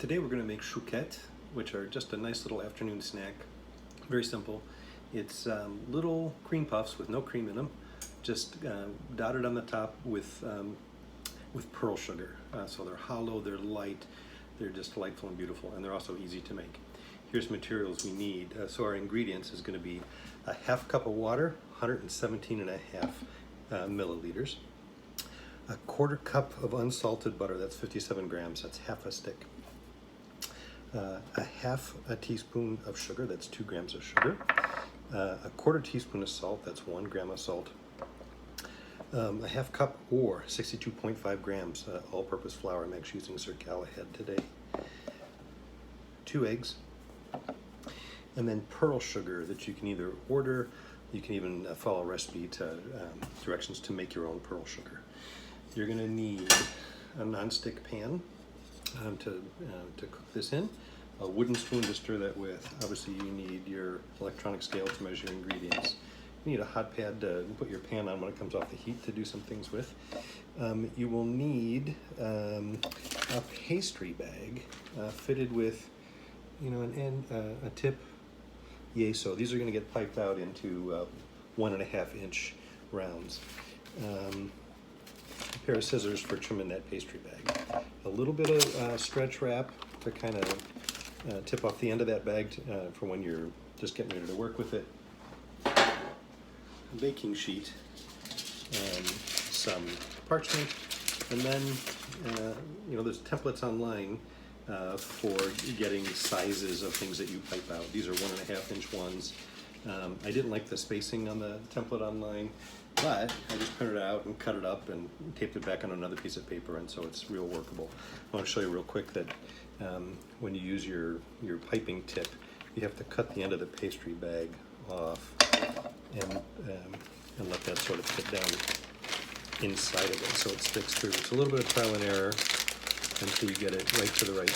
Today we're going to make chouquettes, which are just a nice little afternoon snack. Very simple. It's little cream puffs with no cream in them, just dotted on the top with pearl sugar. So they're hollow, they're light, they're just delightful and beautiful, and they're also easy to make. Here's materials we need. So our ingredients is going to be a half cup of water, 117.5 milliliters. A quarter cup of unsalted butter, that's 57 grams, that's half a stick. A half a teaspoon of sugar, that's 2 grams of sugar. A quarter teaspoon of salt, that's 1 gram of salt. A half cup or 62.5 grams all-purpose flour. I'm actually using Sir Galahad today. 2 eggs. And then pearl sugar that you can either order, you can even follow a recipe to directions to make your own pearl sugar. You're going to need a non-stick pan to cook this in, a wooden spoon to stir that with. Obviously you need your electronic scale to measure your ingredients. You need a hot pad to put your pan on when it comes off the heat to do some things with. You will need a pastry bag fitted with, a tip. Yay, so these are going to get piped out into 1.5 inch rounds. A pair of scissors for trimming that pastry bag. A little bit of stretch wrap to kind of tip off the end of that bag for when you're just getting ready to work with it. A baking sheet, some parchment, and then there's templates online for getting sizes of things that you pipe out. These are 1.5 inch ones. I didn't like the spacing on the template online, but I just printed it out and cut it up and taped it back on another piece of paper, and so it's real workable. I want to show you real quick that when you use your piping tip, you have to cut the end of the pastry bag off and let that sort of fit down inside of it so it sticks through. It's a little bit of trial and error until you get it right to the right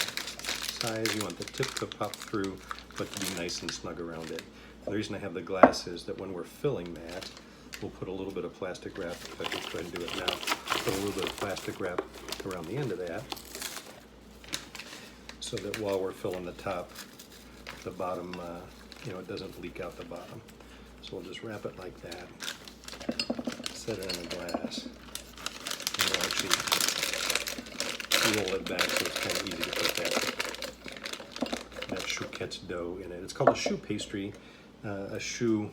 size. You want the tip to pop through, but to be nice and snug around it. And the reason I have the glass is that when we're filling that, we'll put a little bit of plastic wrap. In fact, let's go ahead and do it now. Put a little bit of plastic wrap around the end of that so that while we're filling the top, the bottom, it doesn't leak out the bottom. So we'll just wrap it like that, set it in a glass, and we'll actually roll it back so it's kind of easy to put that chouquette's dough in it. It's called a choux pastry. A choux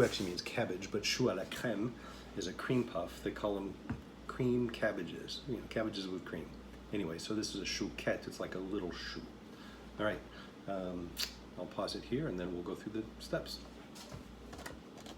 actually means cabbage, but choux à la crème is a cream puff. They call them cream cabbages, cabbages with cream. Anyway, so this is a chouquette. It's like a little choux. All right, I'll pause it here and then we'll go through the steps.